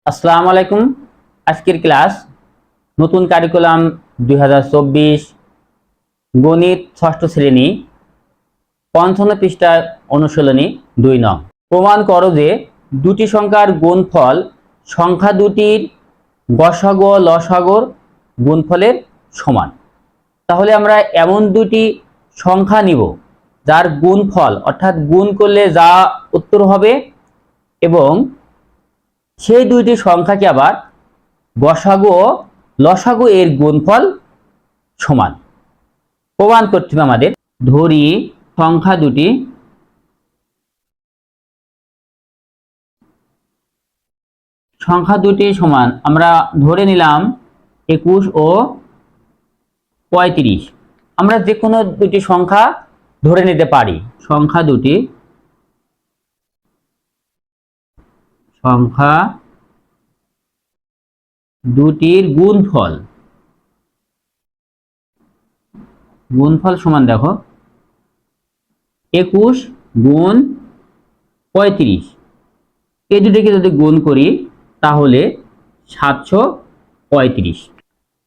আসসালামু আলাইকুম। আজকের ক্লাস নতুন কারিকুলাম 2024 গণিত ষষ্ঠ শ্রেণী 55 পৃষ্ঠার অনুশীলনী 2 নং। প্রমাণ করো যে দুটি সংখ্যার গুণফল সংখ্যা দুটির গসাগু ও লসাগুর গুণফলের সমান। তাহলে আমরা এমন দুটি সংখ্যা নিব যার গুণফল অর্থাৎ গুণ করলে যা উত্তর হবে এবং সেই দুইটি সংখ্যাকে আবার গসাগু ও লসাগু এর গুণফল সমান। প্রমাণ করতে হবে আমাদের। ধরি সংখ্যা দুটি সমান। আমরা ধরে নিলাম 21 ও 35। আমরা যে কোনো দুটি সংখ্যা ধরে নিতে পারি। সংখ্যা দুটির গুণফল সমান, দেখো 21 গুণ 35, এই দুটিকে যদি গুণ করি তাহলে 735।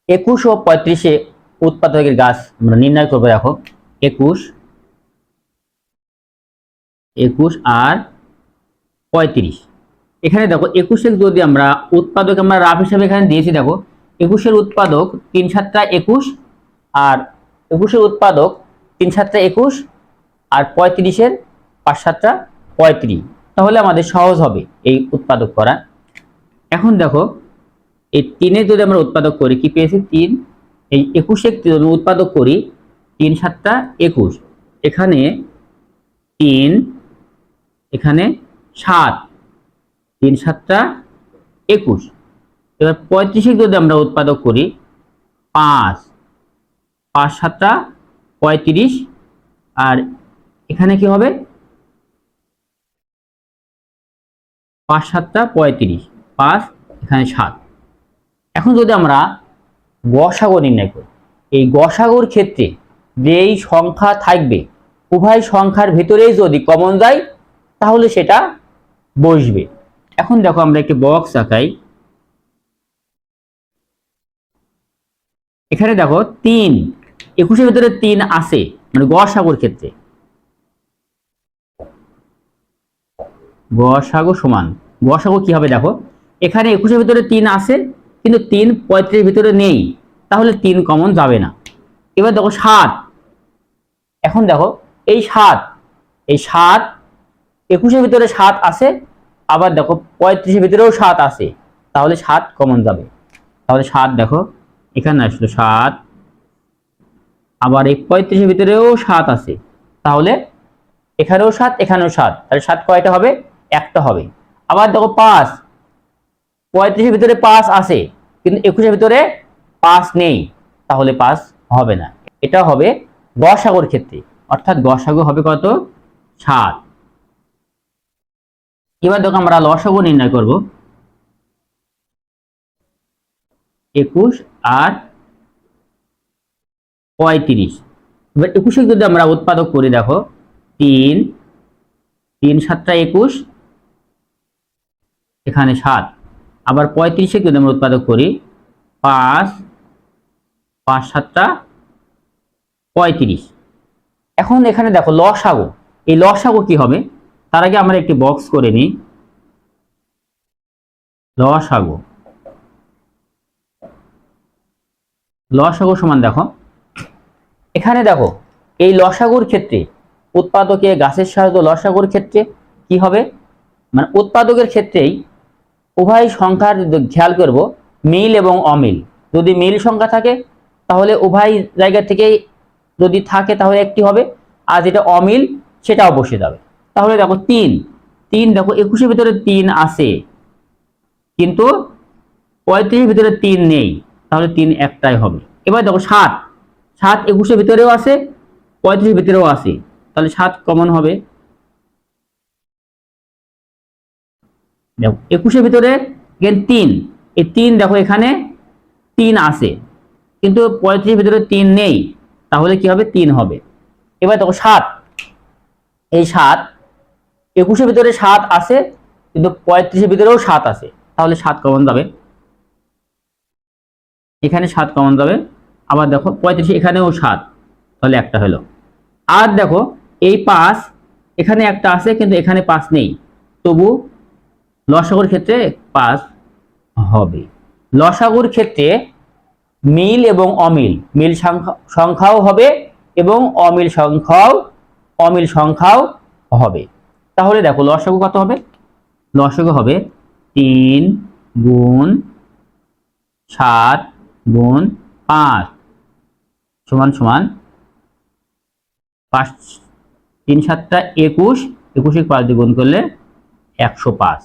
21 ও 35-এ উৎপাদকের গাছ আমরা নির্ণয় করবো। দেখো 21 আর 35। এখানে দেখো 21-এর যদি আমরা উৎপাদক আমরা রাফ হিসাবে এখানে দিয়েছি। দেখো 21-এর উৎপাদক 3 7 21 আর 21-এর উৎপাদক 3 7 21 আর 35-এর 5 7 35। তাহলে আমাদের সহজ হবে এই উৎপাদক করা। এখন দেখো এই 3-এর যদি আমরা উৎপাদক করি, কি পেয়েছি? 3। এই 21-এর যদি উৎপাদক করি 3 7 21, এখানে 3, এখানে 7, 3 7 21। এবার 35-এর যদি আমরা উৎপাদক করি 5 7 35, আর এখানে কি হবে? 5 7 35, 5, এখানে 7। এখন যদি আমরা গসাগু নির্ণয় করি, এই গসাগুর ক্ষেত্রে যেই সংখ্যা থাকবে উভয় সংখ্যার ভিতরেই যদি কমন যায় তাহলে সেটা বসবে। এখন দেখো আমরা একটি বক্স আঁকাই। এখানে দেখো 3, 21-এর ভিতরে 3 আছে, মানে গসাগুর ক্ষেত্রে গসাগু সমান। গসাগু কি হবে? দেখো এখানে 21-এর ভিতরে 3 আছে কিন্তু 3 35-এর ভিতরে নেই, তাহলে 3 কমন যাবে না। এবার দেখো 7। এখন দেখো এই 7 21-এর ভিতরে 7 আছে, আবার দেখো 35-এর ভিতরেও 7 আছে, তাহলে 7 কমন যাবে। তাহলে 7 দেখো এখানে আসলো 7, আবার এই 35-এর ভিতরেও 7 আছে, তাহলে এখানেও 7 এখানেও 7, তাহলে 7 কয়টা হবে? একটা হবে। আবার দেখো 5, 35-এর ভিতরে 5 আছে কিন্তু 21-এর ভিতরে 5 নেই, তাহলে 5 হবে না। এটা হবে গসাগুর ক্ষেত্রে, অর্থাৎ গসাগু হবে কত? 7। এবার দেখো আমরা লসাগু নির্ণয় করব। 21 আর 35। এবার 21-এর যদি আমরা উৎপাদক করি, দেখো 3 7 21, এখানে 7। আবার 35-এর যদি আমরা উৎপাদক করি 5 7 35। এখন এখানে দেখো লসাগু, এই লসাগু কি হবে? তার আগে আমরা একটি বক্স করে নিই। লসাগু সমান, দেখো এখানে দেখো এই লসাগুর ক্ষেত্রে উৎপাদকে গাছের সাহায্য লসাগুর ক্ষেত্রে কি হবে? মানে উৎপাদকের ক্ষেত্রেই উভয় সংখ্যার খেয়াল করব মিল এবং অমিল। যদি মিল সংখ্যা থাকে তাহলে উভয় জায়গা থেকেই যদি থাকে তাহলে একটি হবে, আর যেটা অমিল সেটাও বসে যাবে। তাহলে দেখো 3 দেখো 21-এর ভিতরে 3 আছে কিন্তু 35-এর ভিতরে 3 নেই, তাহলে 3 একটাই হবে। এবার দেখো 7 21-এর ভিতরেও আছে 35-এর ভিতরেও আছে, তাহলে 7 কমন হবে। দেখো 21-এর ভিতরে 3, এই 3 দেখো এখানে 3 আছে কিন্তু 35-এর ভিতরে 3 নেই, তাহলে কি হবে? 3 হবে। এবার দেখো 7, এই 7 21-এর ভিতরে 7 আছে কিন্তু 35-এর ভিতরেও 7 আছে, তাহলে 7 কমন যাবে, এখানে 7 কমন যাবে। আবার দেখো 35 এখানেও 7, তাহলে একটা হলো। আর দেখো এই 5 এখানে একটা আছে কিন্তু এখানে 5 নেই, তবু লসাগুর ক্ষেত্রে 5 হবে। লসাগুর ক্ষেত্রে মিল এবং অমিল, মিল সংখ্যাও হবে এবং অমিল সংখ্যাও হবে। তাহলে দেখো লসাগু কত হবে? লসাগু হবে 3 গুণ 7 গুণ 5 সমান সমান 5 3 7 21, 21 5 দিয়ে গুণ করলে 105।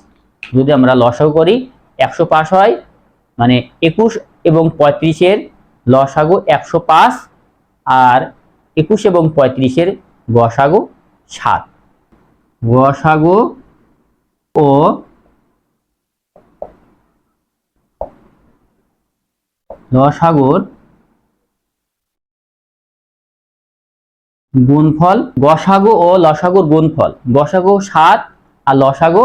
যদি আমরা লসাগু করি 105 হয়, মানে 21 এবং 35 এর লসাগু 105 আর 21 এবং 35 এর গসাগু 7। গসাগু ও লসাগুর গুণফল, গসাগু ও লসাগুর গুণফল, গসাগু 7 আর লসাগু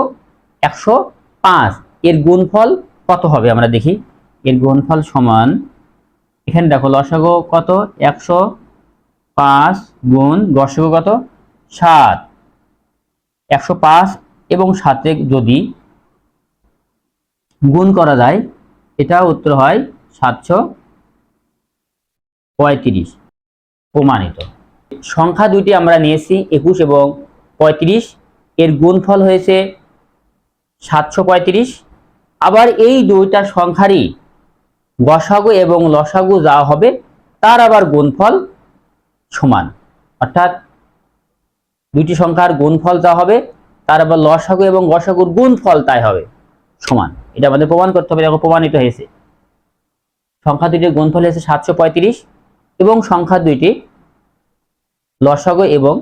105, এর গুণফল কত হবে আমরা দেখি। এর গুণফল সমান, এখানে দেখো লসাগু কত 105 গুণ গসাগু কত 7, 105 এবং 7 যদি গুণ করা যায় এটা উত্তর হয় 735 প্রমাণিত। সংখ্যা দুইটি আমরা নিয়েছি 21 এবং 35, এর গুণফল হয়েছে 735। আবার এই দুইটা সংখ্যারই গসাগু এবং লসাগু যা হবে তার আবার গুণফল সমান, অর্থাৎ দুইটি সংখ্যার গুণফল যা হবে তার আবার লসাগু এবং গসাগুর গুণফল তাই হবে সমান। এটা আমাদের প্রমাণ করতে হবে, দেখো প্রমাণিত হয়েছে। সংখ্যা দুইটির গুণফল হয়েছে 735 এবং সংখ্যা দুইটি লসাগু এবং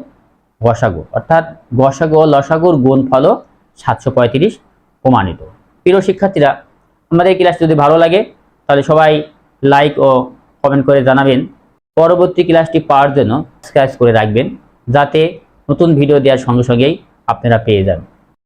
গসাগু, অর্থাৎ গসাগু ও লসাগুর গুণফলও 735 প্রমাণিত। প্রিয় শিক্ষার্থীরা, আমাদের ক্লাস যদি ভালো লাগে তাহলে সবাই লাইক ও কমেন্ট করে জানাবেন। পরবর্তী ক্লাসটি পাওয়ার জন্য সাবস্ক্রাইব করে রাখবেন, যাতে নতুন ভিডিও দেওয়ার সঙ্গে সঙ্গেই আপনারা পেয়ে যান।